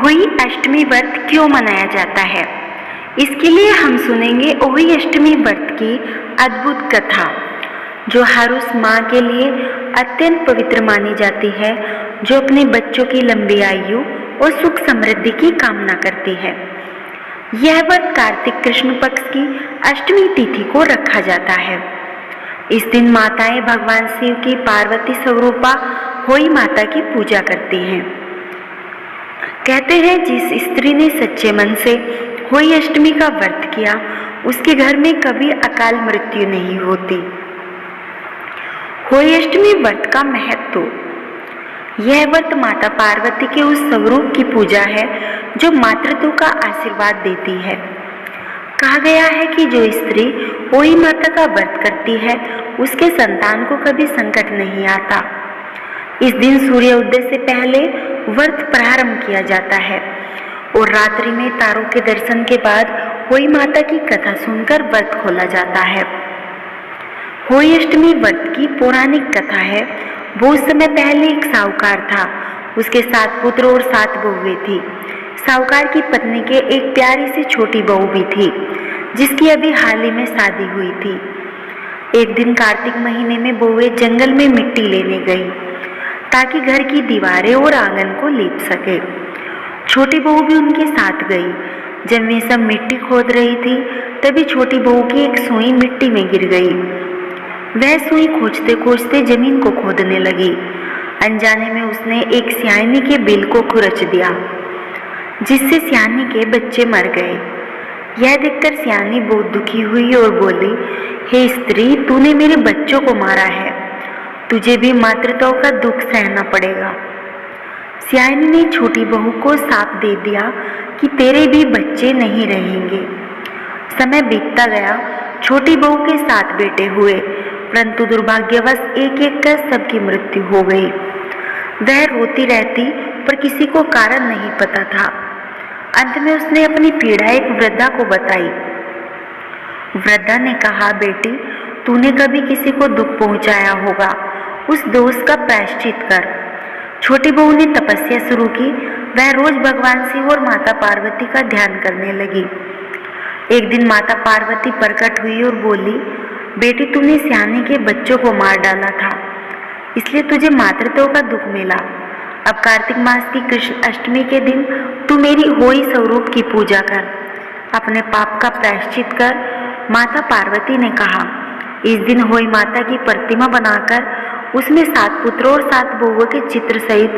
होई अष्टमी व्रत क्यों मनाया जाता है, इसके लिए हम सुनेंगे होई अष्टमी व्रत की अद्भुत कथा, जो हर उस माँ के लिए अत्यंत पवित्र मानी जाती है जो अपने बच्चों की लंबी आयु और सुख समृद्धि की कामना करती है। यह व्रत कार्तिक कृष्ण पक्ष की अष्टमी तिथि को रखा जाता है। इस दिन माताएं भगवान शिव की पार्वती स्वरूपा होई माता की पूजा करती हैं। कहते हैं जिस स्त्री ने सच्चे मन से होई अष्टमी का व्रत किया उसके घर में कभी अकाल मृत्यु नहीं होती। होई अष्टमी व्रत का महत्व। यह व्रत माता पार्वती के उस स्वरूप की पूजा है जो मातृत्व का आशीर्वाद देती है। कहा गया है कि जो स्त्री होई माता का व्रत करती है उसके संतान को कभी संकट नहीं आता। इस दिन सूर्योदय से पहले व्रत प्रारंभ किया जाता है और रात्रि में तारों के दर्शन के बाद होई माता की कथा सुनकर व्रत खोला जाता है। होई अष्टमी व्रत की पौराणिक कथा है। बहुत समय पहले एक साहूकार था, उसके 7 पुत्र और 7 बहुएं थी। साहूकार की पत्नी के एक प्यारी सी छोटी बहू भी थी जिसकी अभी हाल ही में शादी हुई थी। एक दिन कार्तिक महीने में बहुएं जंगल में मिट्टी लेने गई ताकि घर की दीवारें और आंगन को लीप सके। छोटी बहू भी उनके साथ गई। जब वे सब मिट्टी खोद रही थी तभी छोटी बहू की एक सुई मिट्टी में गिर गई। वह सुई खोजते खोजते जमीन को खोदने लगी। अनजाने में उसने एक सियानी के बिल को खुरच दिया जिससे सियानी के बच्चे मर गए। यह देखकर सियानी बहुत दुखी हुई और बोली, हे स्त्री, तूने मेरे बच्चों को मारा है, तुझे भी मातृत्व का दुख सहना पड़ेगा। सियानी ने छोटी बहू को शाप दे दिया कि तेरे भी बच्चे नहीं रहेंगे। समय बीतता गया। छोटी बहू के 7 बेटे हुए, परंतु दुर्भाग्यवश एक एक कर सबकी मृत्यु हो गई। वह रोती रहती पर किसी को कारण नहीं पता था। अंत में उसने अपनी पीड़ा एक वृद्धा को बताई। वृद्धा ने कहा, बेटी, तूने कभी किसी को दुख पहुंचाया होगा, उस दोष का प्रायश्चित कर। छोटी बहू ने तपस्या शुरू की। वह रोज भगवान शिव और माता पार्वती का ध्यान करने लगी। एक दिन माता पार्वती प्रकट हुई और बोली, बेटी, तूने सियानी के बच्चों को मार डाला था, इसलिए तुझे मातृत्व का दुख मिला। अब कार्तिक मास की कृष्ण अष्टमी के दिन तू मेरी होई स्वरूप की पूजा कर, अपने पाप का प्रायश्चित कर। माता पार्वती ने कहा, इस दिन होई माता की प्रतिमा बनाकर उसमें 7 पुत्रों और 7 बहुओं के चित्र सहित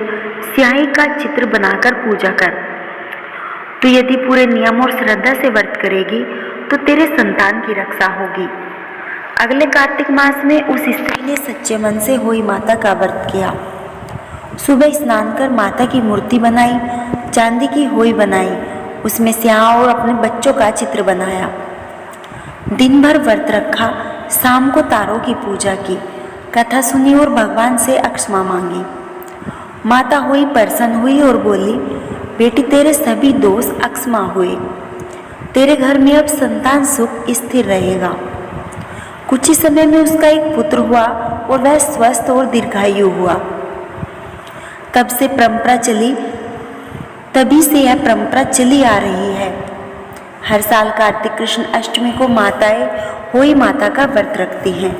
स्याही का चित्र बनाकर पूजा कर। तू यदि पूरे नियम और श्रद्धा से व्रत करेगी तो तेरे संतान की रक्षा होगी। अगले कार्तिक मास में उस स्त्री ने सच्चे मन से होई माता का व्रत किया। सुबह स्नान कर माता की मूर्ति बनाई, चांदी की होई बनाई, उसमें स्याह और अपने बच्चों का चित्र बनाया। दिन भर व्रत रखा। शाम को तारों की पूजा की, कथा सुनी और भगवान से अक्षमा मांगी। माता होई प्रसन्न हुई और बोली, बेटी, तेरे सभी दोष अक्षमा हुए, तेरे घर में अब संतान सुख स्थिर रहेगा। कुछ ही समय में उसका एक पुत्र हुआ और वह स्वस्थ और दीर्घायु हुआ। तभी से यह परंपरा चली आ रही है। हर साल कार्तिक कृष्ण अष्टमी को माताएं होई माता का व्रत रखती हैं।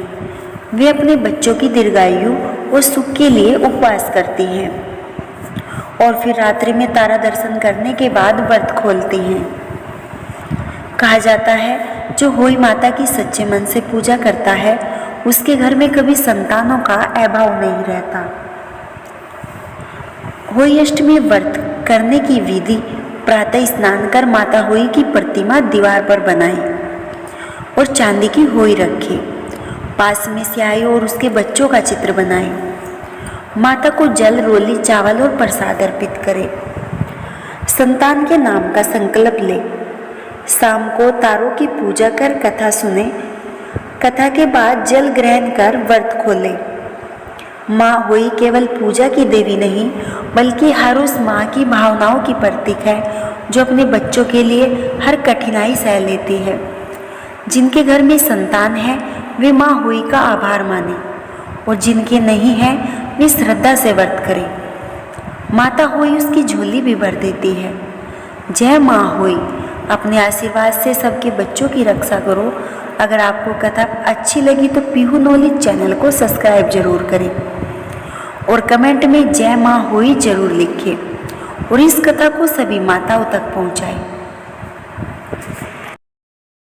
वे अपने बच्चों की दीर्घायु और सुख के लिए उपवास करती हैं और फिर रात्रि में तारा दर्शन करने के बाद व्रत खोलती हैं। कहा जाता है जो होई माता की सच्चे मन से पूजा करता है उसके घर में कभी संतानों का अभाव नहीं रहता। होई अष्टमी व्रत करने की विधि। प्रातः स्नान कर माता होई की प्रतिमा दीवार पर बनाई और चांदी की होई रखी। पास में स्याही और उसके बच्चों का चित्र बनाए। माता को जल, रोली, चावल और प्रसाद अर्पित करे। संतान के नाम का संकल्प ले। शाम को तारों की पूजा कर कथा सुने। कथा के बाद जल ग्रहण कर व्रत खोले। माँ होई केवल पूजा की देवी नहीं बल्कि हर उस माँ की भावनाओं की प्रतीक है जो अपने बच्चों के लिए हर कठिनाई सह लेती है। जिनके घर में संतान है वे माँ होई का आभार माने और जिनके नहीं है वे श्रद्धा से व्रत करें। माता होई उसकी झोली भी भर देती है। जय माँ होई, अपने आशीर्वाद से सबके बच्चों की रक्षा करो। अगर आपको कथा अच्छी लगी तो पीहू नॉलेज चैनल को सब्सक्राइब जरूर करें और कमेंट में जय माँ होई जरूर लिखें और इस कथा को सभी माताओं तक पहुँचाएं।